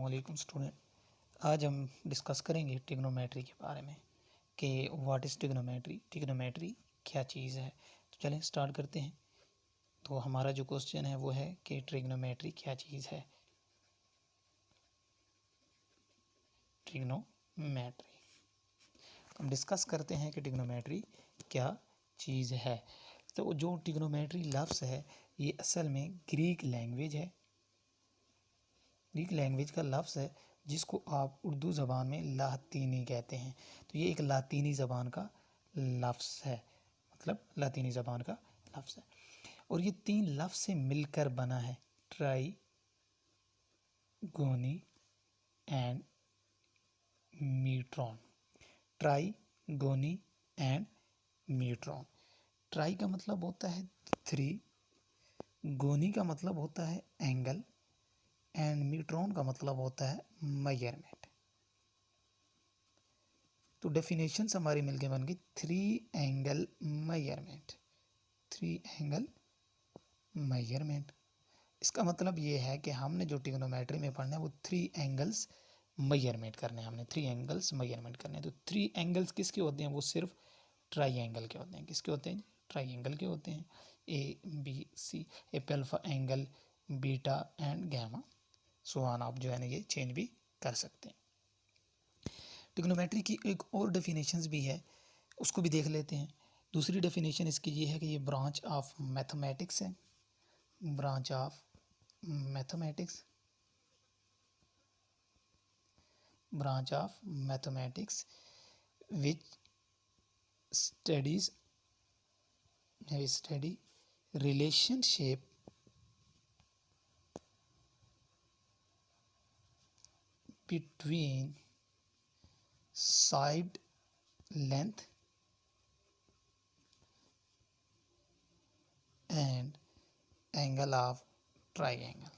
अस्सलामुअलैकुम स्टूडेंट। आज हम डिस्कस करेंगे ट्रिग्नोमेट्री के बारे में कि व्हाट इज़ ट्रिग्नोमेट्री, ट्रिग्नोमेट्री क्या चीज़ है। तो चलें स्टार्ट करते हैं। तो हमारा जो क्वेश्चन है वो है कि ट्रिग्नोमेट्री क्या चीज़ है। ट्रिग्नोमेट्री हम डिस्कस करते हैं कि ट्रिग्नोमेट्री क्या चीज़ है। तो जो ट्रिग्नोमेट्री लफ्ज़ है ये असल में ग्रीक लैंग्वेज है, ग्रीक लैंग्वेज का लफ्ज़ है जिसको आप उर्दू ज़बान में लातीनी कहते हैं। तो ये एक लातीनी ज़बान का लफ्ज़ है, मतलब लातीनी ज़बान का लफ्ज़ है और ये तीन लफ्ज़ से मिलकर बना है, ट्राई गोनी एंड मीट्रॉन। ट्राई गोनी एंड मीट्रॉन। ट्राई का मतलब होता है 3, गोनी का मतलब होता है एंगल एंड मीट्रॉन का मतलब होता है मेजरमेंट। तो डेफिनेशंस हमारी मिलके बन गई 3 एंगल मेजरमेंट। 3 एंगल मेजरमेंट इसका मतलब ये है कि हमने जो ट्रिग्नोमेट्री में पढ़ना है वो 3 एंगल्स मेजरमेंट करने हैं। हमने 3 एंगल्स मेजरमेंट करने हैं। तो 3 एंगल्स किसके होते हैं? वो सिर्फ ट्राइंगल के होते हैं। किसके होते हैं? ट्राइंगल के होते हैं। A B C, alpha angle, beta and gamma, so on. आप जो है ना ये चेंज भी कर सकते हैं। ट्रिग्नोमेट्री की एक और डेफिनेशंस भी है, उसको भी देख लेते हैं। दूसरी डेफिनेशन इसकी ये है कि ये ब्रांच ऑफ मैथमेटिक्स है। Branch of mathematics, branch of mathematics which study relationship between side length and angle of triangle.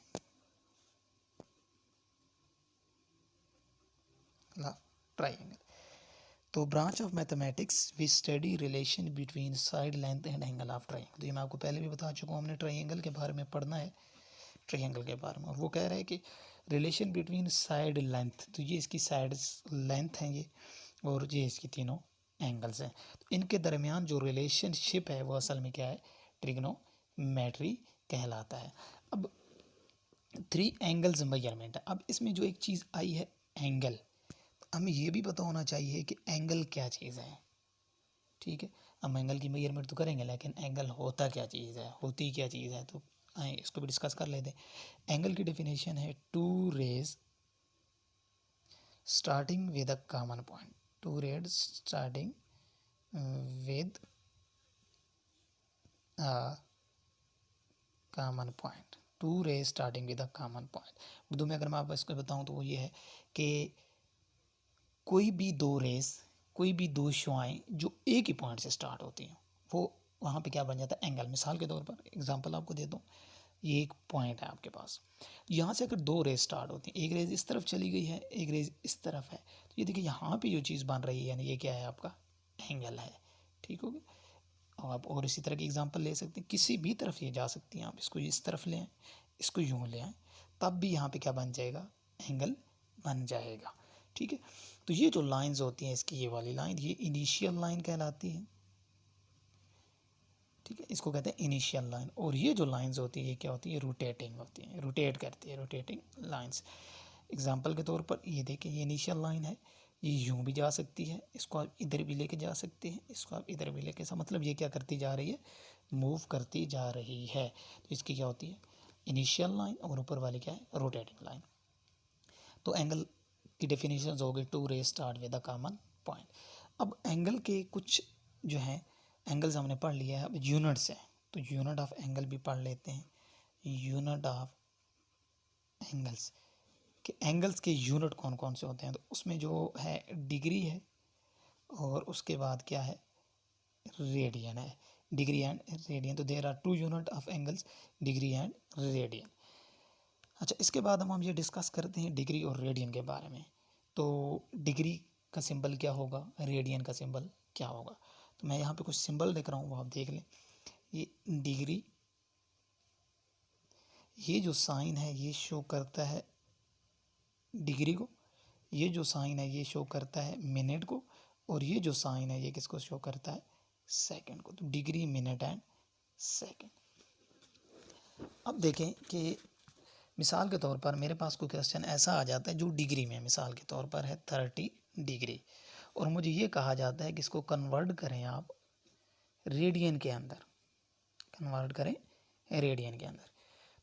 तो branch of mathematics which study relation between side length and angle of triangle. तो ये मैं आपको पहले भी बता चुका हूँ, हमने ट्राइंगल के बारे में पढ़ना है, ट्राइंगल के बारे में। और वो कह रहा है कि रिलेशन बिटवीन साइड लेंथ, तो ये इसकी साइड लेंथ हैं ये, और ये इसकी तीनों एंगल्स हैं। तो इनके दरमियान जो रिलेशनशिप है वो असल में क्या है? ट्रिग्नोमेट्री कहलाता है। अब 3 एंगल्स मेजरमेंट है। अब इसमें जो एक चीज़ आई है एंगल, हमें ये भी पता होना चाहिए कि एंगल क्या चीज़ है। ठीक है, हम एंगल की मेजरमेंट तो करेंगे, लेकिन एंगल होता क्या चीज़ है, होती क्या चीज़ है, तो आए इसको भी डिस्कस कर लेते हैं। एंगल की डेफिनेशन है 2 rays starting with a common point. 2 rays starting with a common point. 2 rays starting with a common point. Urdu में अगर मैं आपको इसको बताऊं तो वो ये है कि कोई भी 2 रेस, कोई भी 2 शुआएँ जो एक ही पॉइंट से स्टार्ट होती हैं, वो वहाँ पे क्या बन जाता है? एंगल। मिसाल के तौर पर एग्जांपल आपको दे दूँ, ये एक पॉइंट है आपके पास, यहाँ से अगर 2 रेस स्टार्ट होती हैं, एक रेस इस तरफ चली गई है, एक रेस इस तरफ है, तो ये देखिए यहाँ पे जो चीज़ बन रही है यानी ये क्या है? आपका एंगल है। ठीक हो गया। आप और इसी तरह की एग्जांपल ले सकते हैं, किसी भी तरफ ये जा सकती हैं। आप इसको इस तरफ ले आएँ, इसको यूँ ले आएँ, तब भी यहाँ पे क्या बन जाएगा? एंगल बन जाएगा। ठीक है, तो ये जो लाइंस होती हैं, इसकी ये वाली लाइन, ये इनिशियल लाइन कहलाती है। ठीक है, इसको कहते हैं इनिशियल लाइन। और ये जो लाइंस होती है ये क्या होती है? रोटेटिंग होती है, रोटेट करती है, रोटेटिंग लाइंस। एग्जांपल के तौर पर ये देखिए, ये इनिशियल लाइन है, ये यूँ भी जा सकती है, इसको आप इधर भी लेके जा सकते हैं, इसको आप इधर भी लेके, मतलब ये क्या करती जा रही है? मूव करती जा रही है। तो इसकी क्या होती है? इनिशियल लाइन, और ऊपर वाली क्या है? Rotating line. तो एंगल की डेफिनेशन हो गई 2 rays start with a common point. अब एंगल के कुछ जो हैं एंगल्स हमने पढ़ लिया है, अब यूनिट्स हैं, तो यूनिट ऑफ एंगल भी पढ़ लेते हैं। यूनिट ऑफ एंगल्स के एंगल्स के यूनिट कौन कौन से होते हैं? तो उसमें जो है डिग्री है, और उसके बाद क्या है? रेडियन है। Degree and radian. तो there are 2 unit of angles, degree and radian. अच्छा, इसके बाद हम ये डिस्कस करते हैं डिग्री और रेडियन के बारे में। तो डिग्री का सिंबल क्या होगा, रेडियन का सिंबल क्या होगा? तो मैं यहाँ पे कुछ सिंबल देख रहा हूँ, वो आप देख लें। ये डिग्री, ये जो साइन है ये शो करता है डिग्री को, ये जो साइन है ये शो करता है मिनट को, और ये जो साइन है ये किसको शो करता है, सेकंड को। तो डिग्री, मिनट एंड सेकंड। अब देखें कि मिसाल के तौर पर मेरे पास कोई क्वेश्चन ऐसा आ जाता है जो डिग्री में, मिसाल के तौर पर है 30 डिग्री, और मुझे ये कहा जाता है कि इसको कन्वर्ट करें आप रेडियन के अंदर, कन्वर्ट करें रेडियन के अंदर।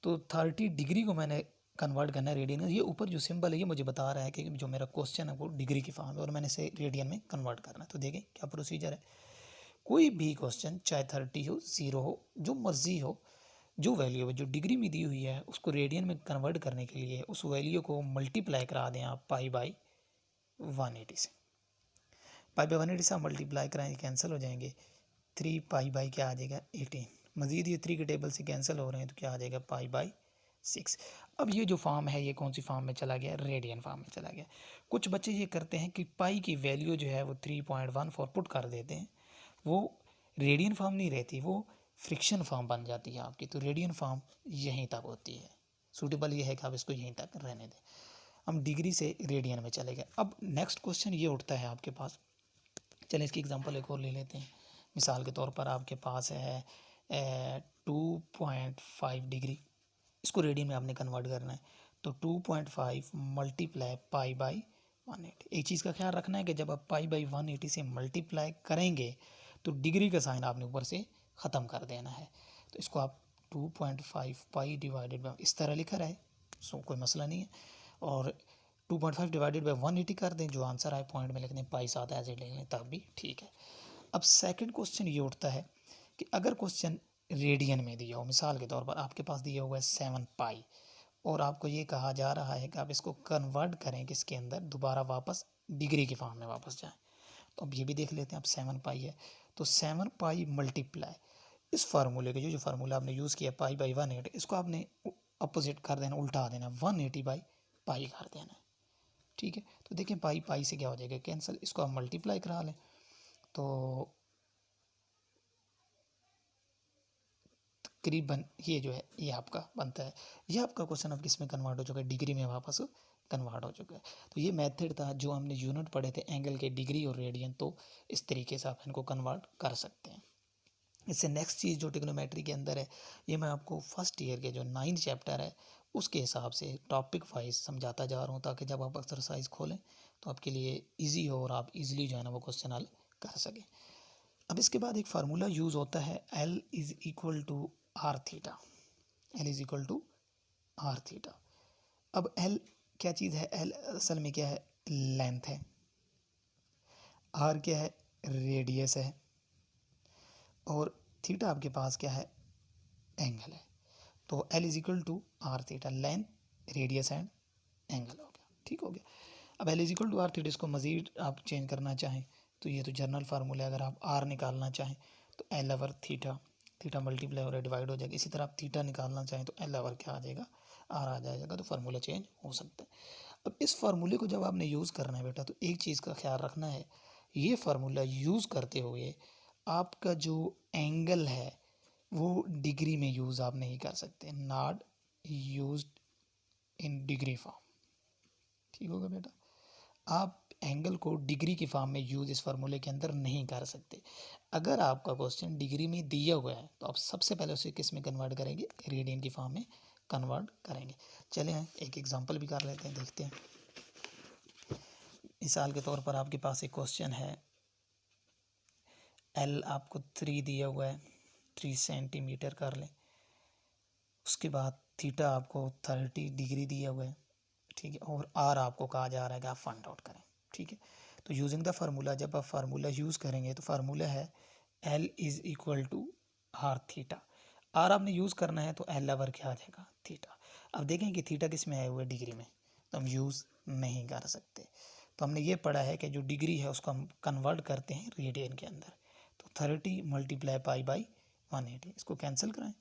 तो 30 डिग्री को मैंने कन्वर्ट करना है रेडियन में। ये ऊपर जो सिंबल है ये मुझे बता रहा है कि जो मेरा क्वेश्चन है वो डिग्री की फॉर्म है और मैंने इसे रेडियन में कन्वर्ट करना है। तो देखें क्या प्रोसीजर है। कोई भी क्वेश्चन चाहे 30 हो, 0 हो, जो मर्जी हो, जो वैल्यू है जो डिग्री में दी हुई है उसको रेडियन में कन्वर्ट करने के लिए उस वैल्यू को मल्टीप्लाई करा दें आप पाई बाई 180 से। पाई बाई 180 से आप मल्टीप्लाई कराएंगे, कैंसिल हो जाएंगे। 3 पाई बाई क्या आ जाएगा 18, मजीद ये 3 के टेबल से कैंसिल हो रहे हैं तो क्या आ जाएगा पाई बाई 6। अब ये जो फॉर्म है ये कौन सी फॉर्म में चला गया, रेडियन फॉर्म में चला गया। कुछ बच्चे ये करते हैं कि पाई की वैल्यू जो है वो 3.14 पुट कर देते हैं, वो रेडियन फॉर्म नहीं रहती, वो फ्रिक्शन फॉर्म बन जाती है आपकी। तो रेडियन फॉर्म यहीं तक होती है, सूटेबल ये है कि आप इसको यहीं तक रहने दें। हम डिग्री से रेडियन में चले गए। अब नेक्स्ट क्वेश्चन ये उठता है आपके पास, चलें इसकी एग्जांपल एक और ले लेते हैं। मिसाल के तौर पर आपके पास है 2.5 डिग्री, इसको रेडियन में आपने कन्वर्ट करना है। तो 2.5 मल्टीप्लाई पाई बाई 180। एक चीज़ का ख्याल रखना है कि जब आप पाई बाई 180 से मल्टीप्लाई करेंगे तो डिग्री का साइन आपने ऊपर से ख़त्म कर देना है। तो इसको आप 2.5 पाई डिवाइडेड बाई इस तरह लिखा रहे, सो कोई मसला नहीं है। और 2.5 डिवाइडेड बाई 180 कर दें, जो आंसर आए पॉइंट में लिख दें, पाई साथ ऐसे लिख लें तब भी ठीक है। अब सेकंड क्वेश्चन ये उठता है कि अगर क्वेश्चन रेडियन में दिया हो, मिसाल के तौर पर आपके पास दिया हुआ है 7 पाई और आपको ये कहा जा रहा है कि आप इसको कन्वर्ट करें किसके अंदर, दोबारा वापस डिग्री की फॉर्म में वापस जाएं। तो अब ये भी देख लेते हैं। अब 7 पाई है तो 7 पाई मल्टीप्लाई इस फार्मूले के जो फार्मूला आपने यूज़ किया पाई बाई 180, इसको आपने अपोजिट कर देना, उल्टा देना, 180 बाई पाई कर देना है। ठीक है, तो देखें पाई पाई से क्या हो जाएगा कैंसिल, इसको आप मल्टीप्लाई करा लें तो तकरीबन ये जो है ये आपका बनता है। ये आपका क्वेश्चन अब किस में कन्वर्ट हो चुका है, डिग्री में वापस कन्वर्ट हो चुका है। तो ये मेथड था जो हमने यूनिट पढ़े थे एंगल के डिग्री और रेडियन, तो इस तरीके से आप इनको कन्वर्ट कर सकते हैं। इससे नेक्स्ट चीज़ जो ट्रिग्नोमेट्री के अंदर है ये मैं आपको फर्स्ट ईयर के जो 9th चैप्टर है उसके हिसाब से टॉपिक वाइज समझाता जा रहा हूँ, ताकि जब आप एक्सरसाइज खोलें तो आपके लिए ईजी हो और आप ईजिली जो है ना वो क्वेश्चन हल कर सकें। अब इसके बाद एक फार्मूला यूज़ होता है L is equal to r theta, L is equal to r theta. अब L क्या चीज़ है, L असल में क्या है, लेंथ है, R क्या है, रेडियस है, और थीटा आपके पास क्या है, एंगल है। तो L is equal to r theta, length, radius and angle हो गया। ठीक हो गया। अब L is equal to r theta, इसको मज़ीद आप चेंज करना चाहें तो ये तो जनरल फार्मूला है, अगर आप R निकालना चाहें तो L over theta, theta multiply और डिवाइड हो जाएगा। इसी तरह आप थीटा निकालना चाहें तो L ओवर क्या आ जाएगा, R आ जाएगा। तो फार्मूला चेंज हो सकता है। अब इस फार्मूले को जब आपने यूज़ करना है बेटा तो एक चीज़ का ख्याल रखना है, ये फार्मूला यूज़ करते हुए आपका जो एंगल है वो डिग्री में यूज़ आप नहीं कर सकते, not used in degree form. ठीक होगा बेटा, आप एंगल को डिग्री की फॉर्म में यूज़ इस फार्मूले के अंदर नहीं कर सकते। अगर आपका क्वेश्चन डिग्री में दिया हुआ है तो आप सबसे पहले उसे किस में कन्वर्ट करेंगे, रेडियन की फॉर्म में कन्वर्ट करेंगे। चले एक एग्जांपल भी कर लेते हैं, देखते हैं। मिसाल के तौर पर आपके पास एक क्वेश्चन है, L आपको 3 दिया हुआ है, 3 सेंटीमीटर कर लें। उसके बाद थीटा आपको 30 डिग्री दिया हुआ है, ठीक है, और R आपको कहा जा रहा है कि आप फाइंड आउट करें। ठीक है, तो यूजिंग द फार्मूला, जब आप फार्मूला यूज़ करेंगे तो फार्मूला है L is equal to r theta. R आपने यूज़ करना है तो L ओवर क्या आ जाएगा, थीटा। अब देखें कि थीटा किस में आया हुआ है, डिग्री में, तो हम यूज़ नहीं कर सकते। तो हमने ये पढ़ा है कि जो डिग्री है उसको हम कन्वर्ट करते हैं रेडियन के अंदर। तो 30 मल्टीप्लाई पाई बाई 180, इसको कैंसिल कराएं,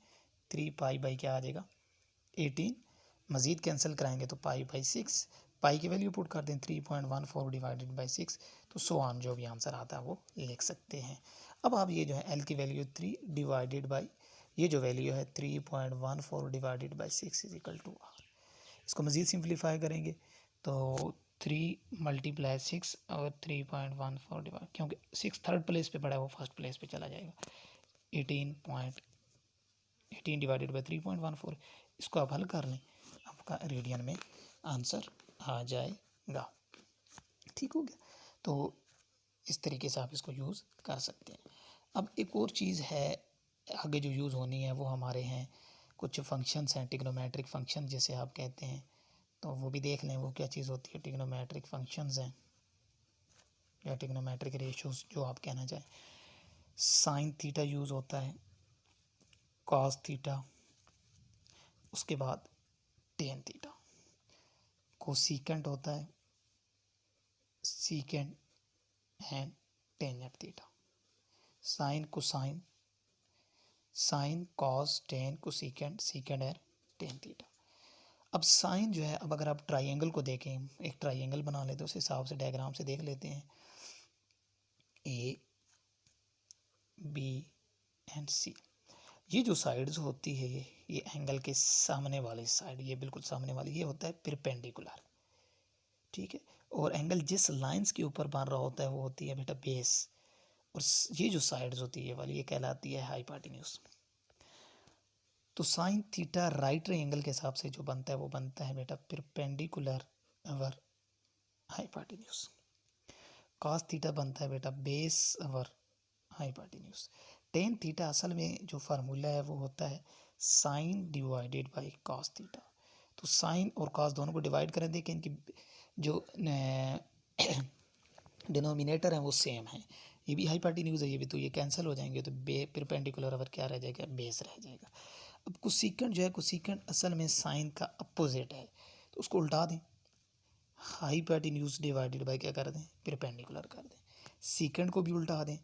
3 पाई बाई क्या आ जाएगा 18, मज़ीद कैंसिल कराएंगे तो पाई बाई 6, पाई की वैल्यू पुट कर दें 3.14 डिवाइडेड बाई 6, तो सो ऑन जो भी आंसर आता है वो लिख सकते हैं। अब आप ये जो है L की वैल्यू 3 डिवाइडेड बाई ये जो वैल्यू है 3.14 divided by 6 is equal to R, इसको मज़ीद सिंप्लीफाई करेंगे तो 3 × 6 और 3.14 डिवाइड, क्योंकि 6 थर्ड प्लेस पे पड़ा है वो फर्स्ट प्लेस पे चला जाएगा। 18 डिवाइडेड बाई 3.14, इसको आप हल कर लें, आपका रेडियन में आंसर आ जाएगा। ठीक हो गया। तो इस तरीके से आप इसको यूज़ कर सकते हैं। अब एक और चीज़ है आगे जो यूज़ होनी है, वो हमारे हैं कुछ फंक्शंस हैं, ट्रिग्नोमेट्रिक फंक्शन जिसे आप कहते हैं, तो वो भी देख लें वो क्या चीज़ होती है। ट्रिग्नोमेट्रिक फंक्शंस हैं या ट्रिग्नोमेट्रिक रेशियोज जो आप कहना चाहें। साइन थीटा यूज़ होता है, कॉस थीटा, उसके बाद टेन थीटा, कोसीकेंट होता है, secant and tangent theta, sine cosine, sine cos tan cosecant secant and tan theta. अब साइन जो है, अब अगर आप ट्राइंगल को देखें, एक ट्राइंगल बना लेते हैं, उस हिसाब से डायग्राम से देख लेते हैं। ए बी एंड सी, ये जो साइड्स होती है ये एंगल के सामने वाली साइड, ये बिल्कुल सामने वाली, ये होता है परपेंडिकुलर। ठीक है। और एंगल जिस लाइंस के ऊपर बन रहा होता है वो होती है बेटा बेस, और ये जो साइड्स होती है ये वाली, ये कहलाती है हाइपोटेन्यूज। तो साइन थीटा राइट एंगल के हिसाब से जो बनता है वो बनता है बेटा perpendicular over hypotenuse. Cos theta बनता है बेटा base over hypotenuse. Tan theta असल में जो फार्मूला है वो होता है sine divided by cos theta. तो साइन और कॉस दोनों को डिवाइड करें, देखें इनकी जो डिनोमिनेटर है वो सेम है, ये भी हाइपोटेन्यूज है ये भी, तो ये कैंसिल हो जाएंगे, तो परपेंडिकुलर अवर क्या रह जाएगा, बेस रह जाएगा। अब कोसेकेंट जो है, कोसेकेंट असल में साइन का अपोजिट है, तो उसको उल्टा दें, हाइपोटेन्यूज डिवाइडेड बाय क्या कर दें, परपेंडिकुलर कर दें। सीकेंट को भी उल्टा दें,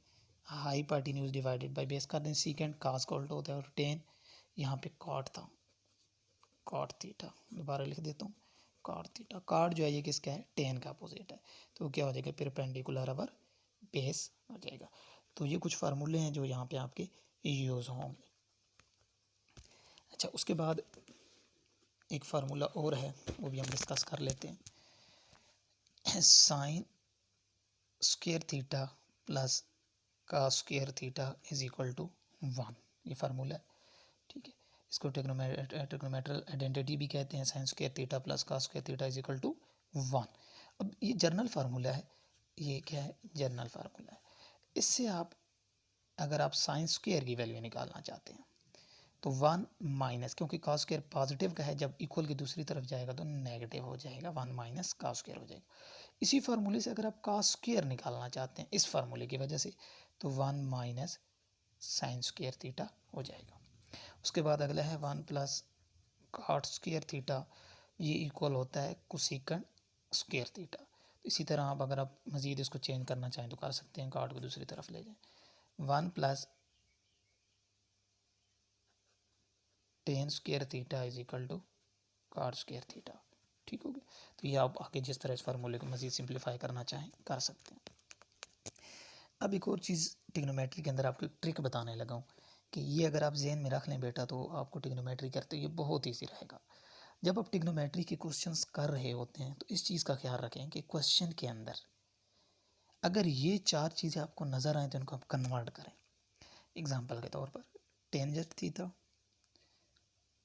हाइपोटेन्यूज डिवाइडेड बाय बेस कर दें। सीकेंट कास का उल्टा होता है, और टेन यहाँ पे कॉट था, कॉट थीटा, दोबारा लिख देता हूँ, कॉट थीटा। कॉट जो है ये किसका है, टेन का अपोजिट है, तो क्या हो जाएगा, परपेंडिकुलर अवर बेस हो जाएगा। तो ये कुछ फार्मूले हैं जो यहाँ पे आपके यूज़ होंगे। अच्छा, उसके बाद एक फार्मूला और है, वो भी हम डिस्कस कर लेते हैं। Sine square theta plus cos square theta is equal to 1, ये फार्मूला है। ठीक है, इसको ट्रिग्नोमेट्रिक आइडेंटिटी भी कहते हैं, sine square theta plus cos square theta is equal to 1। अब ये जर्नल फार्मूला है, ये क्या है, जर्नल फार्मूला है। इससे आप अगर आप साइन स्क्वायर की वैल्यू निकालना चाहते हैं तो 1 माइनस, क्योंकि कॉस स्क्वायर पॉजिटिव का है, जब इक्वल की दूसरी तरफ जाएगा तो नेगेटिव हो जाएगा, 1 माइनस कॉस स्क्वायर हो जाएगा। इसी फार्मूले से अगर आप कॉस स्क्वायर निकालना चाहते हैं इस फार्मूले की वजह से, तो 1 माइनस साइन स्क्वायर थीटा हो जाएगा। उसके बाद अगला है 1 प्लस कॉट स्क्वायर थीटा, ये इक्वल होता है कोसेकेंट स्क्वायर थीटा। तो इसी तरह आप अगर आप मज़ीद इसको चेंज करना चाहें तो कर सकते हैं, कॉट को दूसरी तरफ ले जाएं। 1 plus tan square theta is equal to cot square theta. ठीक हो गया। तो ये आप आगे जिस तरह इस फार्मूले को मज़ीद सिंप्लीफाई करना चाहें कर सकते हैं। अब एक और चीज़ ट्रिग्नोमेट्री के अंदर आपको ट्रिक बताने लगा हूँ कि ये अगर आप जहन में रख लें बेटा, तो आपको ट्रिग्नोमेट्री करते ये बहुत ईजी रहेगा। जब आप ट्रिग्नोमेट्री के क्वेश्चंस कर रहे होते हैं तो इस चीज़ का ख्याल रखें कि क्वेश्चन के अंदर अगर ये 4 चीज़ें आपको नज़र आए तो इनको आप कन्वर्ट करें। एग्जाम्पल के तौर पर tangent theta,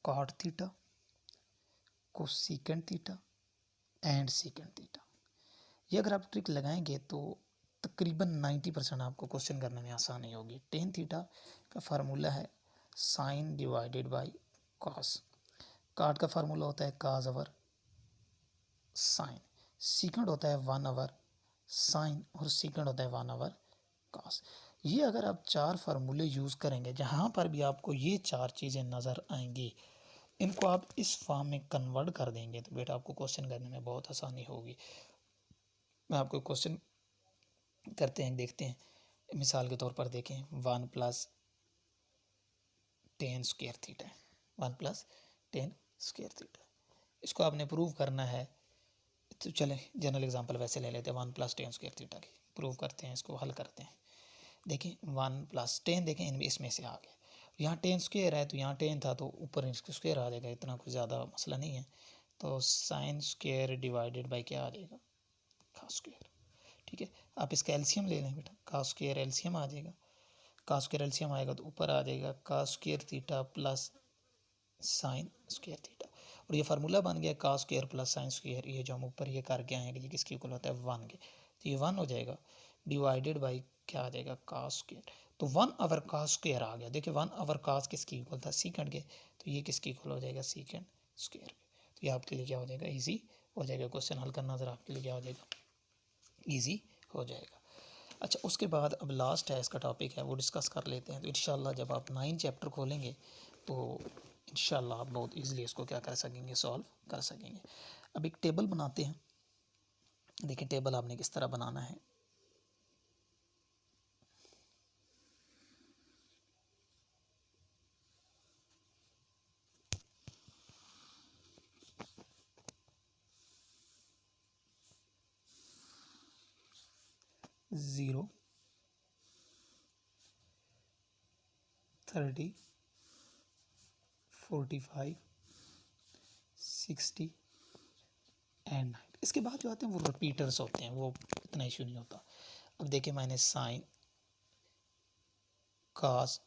cot theta, cosecant theta and secant theta. ये अगर आप ट्रिक लगाएंगे तो तकरीबन 90% आपको क्वेश्चन करने में आसानी होगी। टेन थीटा का फार्मूला है sine divided by cos, cot का फार्मूला होता है कॉस ओवर साइन, सीकेंट होता है 1 ओवर साइन, और सीकेंट होता है 1 ओवर कॉस। ये अगर आप 4 फार्मूले यूज़ करेंगे, जहाँ पर भी आपको ये 4 चीज़ें नज़र आएंगी, इनको आप इस फॉर्म में कन्वर्ट कर देंगे तो बेटा आपको क्वेश्चन करने में बहुत आसानी होगी। मैं आपको क्वेश्चन करते हैं, देखते हैं। मिसाल के तौर पर देखें, 1 plus tan square theta, 1 plus tan square theta, इसको आपने प्रूव करना है। तो चलें जनरल एग्जांपल वैसे ले लेते हैं, 1 प्लस टेन स्क्वायर थीटा की प्रूव करते हैं, इसको हल करते हैं। देखें 1 प्लस टेन, देखें इनमें इसमें से आ गया, यहाँ टेन स्क्वायर है तो यहाँ टेन था तो ऊपर स्क्वायर आ जाएगा, इतना कुछ ज़्यादा मसला नहीं है। तो साइन स्क्वायर डिवाइडेड बाई क्या आ जाएगा, कॉस स्क्वायर। ठीक है, आप इसका एलसीएम ले लें बेटा, कॉस स्क्वायर एलसीएम आ जाएगा, कॉस स्क्वायर एलसीएम आएगा तो ऊपर आ जाएगा cos square theta plus sign square theta, और ये फार्मूला बन गया cos square plus sine square. ये जो हम ऊपर ये करके आए हैं ये किसके इक्वल होता है, 1 के, तो ये 1 हो जाएगा डिवाइडेड बाई क्या आ जाएगा, कॉस स्क्वायर। तो 1 कॉस स्क्वायर आ गया। देखिए 1 कॉस किसके इक्वल था, सीकेंड के, तो ये किसके इक्वल हो जाएगा, सीकेंड स्क्वायर के। तो ये आपके लिए क्या हो जाएगा, ईजी हो जाएगा। क्वेश्चन हल करना ज़रा आपके लिए क्या हो जाएगा, ईजी हो जाएगा। अच्छा, उसके बाद अब लास्ट है इसका टॉपिक है वो डिस्कस कर लेते हैं। तो इंशाल्लाह जब आप 9 चैप्टर खोलेंगे तो इंशाल्लाह आप बहुत इजीली इसको क्या कर सकेंगे, सॉल्व कर सकेंगे। अब एक टेबल बनाते हैं। देखिए टेबल आपने किस तरह बनाना है। Zero, 30, 45, 60 and 90। इसके बाद जो आते हैं वो रिपीटर्स होते हैं, वो इतना इशू नहीं होता। अब देखिए मैंने साइन, कॉस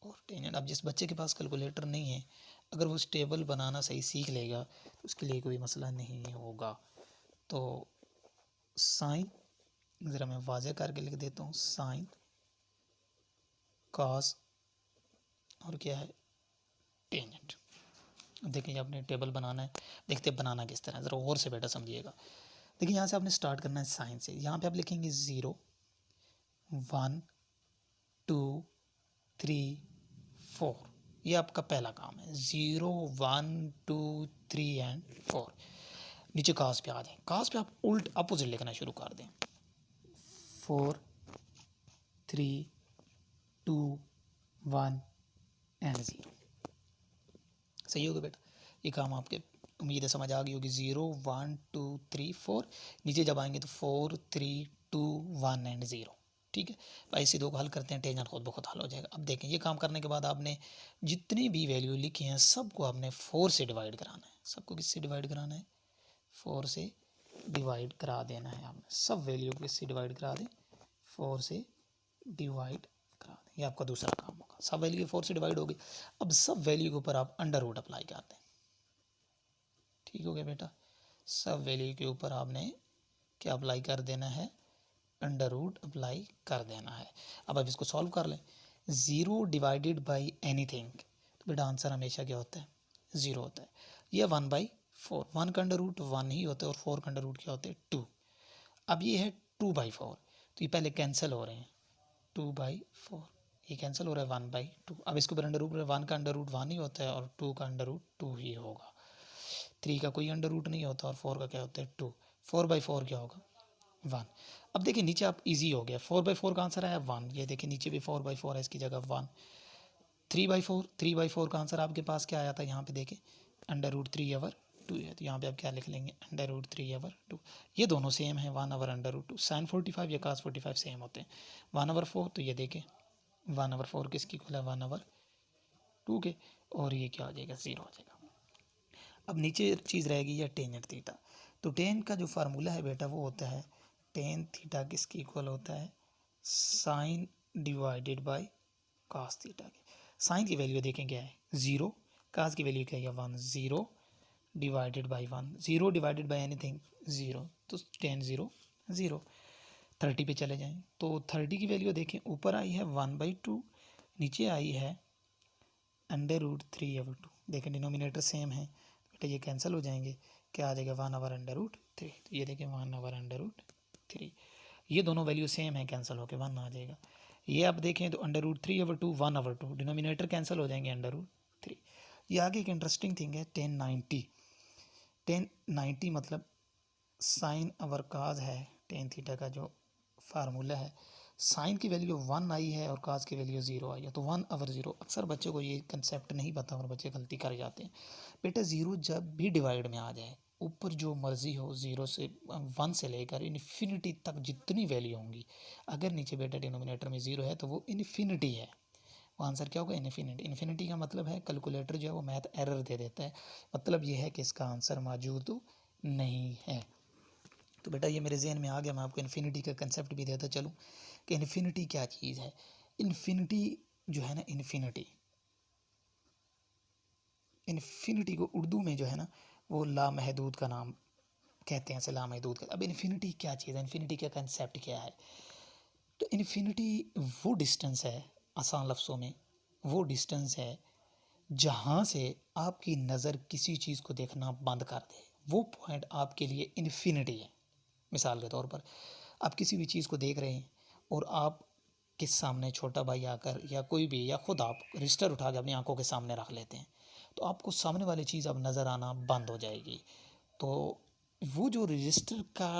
और टेन। अब जिस बच्चे के पास कैलकुलेटर नहीं है, अगर वो टेबल बनाना सही सीख लेगा तो उसके लिए कोई मसला नहीं होगा। तो साइन ज़रा मैं वाज़े करके लिख देता हूँ, साइन, कॉस और क्या है, टेंजेंट। देखिए आपने टेबल बनाना है, देखते बनाना किस तरह, ज़रा और से बेटा समझिएगा। देखिए यहाँ से आपने स्टार्ट करना है साइन से। यहाँ पे आप लिखेंगे 0, 1, 2, 3, 4। ये आपका पहला काम है, 0, 1, 2, 3 एंड 4। नीचे कास पे आ जाए, कास पे आप उल्ट अपोजिट लिखना शुरू कर दें, 4, 3, 2, 1 एंड 0। सही होगा बेटा, ये काम आपके उम्मीद है समझ आ गई होगी। 0, 1, 2, 3, 4। नीचे जब आएंगे तो 4, 3, 2, 1 एंड 0। ठीक है भाई, इसी दो को हल करते हैं, टेंजेंट खुद ब खुद हल हो जाएगा। अब देखें ये काम करने के बाद आपने जितनी भी वैल्यू लिखी हैं सबको आपने 4 से डिवाइड कराना है। सबको किससे डिवाइड कराना है, 4 से डिवाइड करा देना है। आपने सब वैल्यू को किससे डिवाइड करा दें, 4 से डिवाइड करा दें। ये आपका दूसरा काम होगा। सब वैल्यू 4 से डिवाइड हो गई। अब सब वैल्यू के ऊपर आप अंडर रूट अप्लाई कर दें। ठीक हो गया बेटा, सब वैल्यू के ऊपर आपने क्या अप्लाई कर देना है, अंडर रूट अप्लाई कर देना है। अब आप इसको सॉल्व कर लें। 0 डिवाइडेड बाई एनीथिंग, तो बेटा आंसर हमेशा क्या होता है, 0 होता है। यह 1/4, 1 का अंडर रूट 1 ही होता है और 4 का अंडर रूट क्या होता है, 2। अब ये है 2/4, तो ये पहले कैंसिल हो रहे हैं, 2/4 ये कैंसिल हो रहा है 1/2। अब इसके ऊपर अंडर रूट, 1 का अंडर रूट 1 ही होता है और 2 का अंडर रूट 2 ही होगा। 3 का कोई अंडर रूट नहीं होता और 4 का क्या होता है, 2। 4/4 क्या होगा, 1। अब देखिए नीचे आप इजी हो गया, 4/4 का आंसर आया 1। ये देखिए नीचे भी 4/4 है, इसकी जगह 1। 3/4 का आंसर आपके पास क्या आया था, यहाँ पे देखें अंडर रूट 3/2 है, तो यहाँ पे आप क्या लिख लेंगे, अंडर रूट 3/2। ये दोनों सेम है, 1/, अंडर रूट 2। साइन 45 या कास 45 सेम होते हैं। 1/4 तो ये देखें 1/4 किसकी इक्वल है, 1/2 के, और ये क्या हो जाएगा, 0 हो जाएगा। अब नीचे चीज़ रहेगी या टेंजेंट थीटा। तो टेन का जो फार्मूला है बेटा वो होता है, टेन थीटा किसकी इक्वल होता है, sine divided by cos theta के। साइन की वैल्यू देखें क्या है, 0, कास की वैल्यू क्या है 1। 0 divided by 1, 0 divided by anything 0, तो टेन 0 0। 30 पे चले जाएं तो 30 की वैल्यू देखें, ऊपर आई है 1/2, नीचे आई है अंडर रूट 3/2। देखें डिनोमिनेटर सेम है बेटा, ये कैंसिल हो जाएंगे, क्या आ जाएगा 1/√3। तो ये देखें 1/√3, ये दोनों वैल्यू सेम है, कैंसिल होकर 1 आ जाएगा। ये आप देखें तो √3/2 1/2, डिनोमिनेटर कैंसिल हो जाएंगे, √3। ये आगे एक इंटरेस्टिंग थिंग है, 1090। 1090 मतलब साइन अवर काज है, टेन थीटा का जो फार्मूला है, साइन की वैल्यू 1 आई है और काज की वैल्यू 0 आई है, तो 1/0। अक्सर बच्चों को ये कंसेप्ट नहीं पता और बच्चे गलती कर जाते हैं। बेटा 0 जब भी डिवाइड में आ जाए, ऊपर जो मर्ज़ी हो, 0 से 1 से लेकर इन्फिनिटी तक जितनी वैल्यू होंगी, अगर नीचे बेटा डिनोमिनेटर में 0 है तो वो इन्फिनिटी है, वो आंसर क्या होगा? इन्फिनिटी। इन्फिनिटी का मतलब है कैलकुलेटर जो है वो मैथ एरर दे देता है, मतलब ये है कि इसका आंसर मौजूद नहीं है। तो बेटा ये मेरे जहन में आ गया, मैं आपको इन्फिनिटी का कंसेप्ट भी देता चलूँ कि इन्फिनिटी क्या चीज़ है। इन्फिनिटी जो है ना, इन्फिनिटी को उर्दू में जो है ना वो लामहदूद का नाम कहते हैं, ऐसे लामहदूद का। अब इन्फिनिटी क्या चीज़ है, इन्फिनिटी का कंसेप्ट क्या है? तो इन्फिनिटी वो डिस्टेंस है, आसान लफ्ज़ों में वो डिस्टेंस है जहाँ से आपकी नज़र किसी चीज़ को देखना बंद कर दे, वो पॉइंट आपके लिए इन्फिनिटी है। मिसाल के तौर पर आप किसी भी चीज़ को देख रहे हैं और आप के सामने छोटा भाई आकर या कोई भी, या खुद आप रजिस्टर उठा के अपनी आंखों के सामने रख लेते हैं, तो आपको सामने वाली चीज़ अब नज़र आना बंद हो जाएगी। तो वो जो रजिस्टर का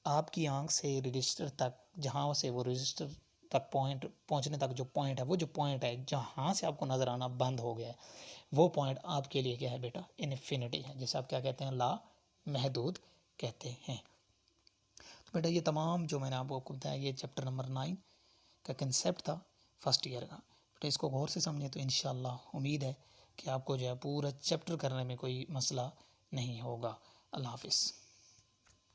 आपकी आंख से रजिस्टर तक, जहाँ से वो रजिस्टर तक पॉइंट पहुँचने तक जो पॉइंट है, वो जो पॉइंट है जहाँ से आपको नज़र आना बंद हो गया है, वो पॉइंट आपके लिए क्या है बेटा? इन्फिनिटी है, जिसे आप क्या कहते हैं? ला महदूद कहते हैं। तो बेटा ये तमाम जो मैंने आपको बताया ये चैप्टर नंबर 9 का कंसेप्ट था फर्स्ट ईयर का। बेटा इसको गौर से समझें तो इंशाल्लाह उम्मीद है कि आपको जो है पूरा चैप्टर करने में कोई मसला नहीं होगा। अल्लाह हाफिज़।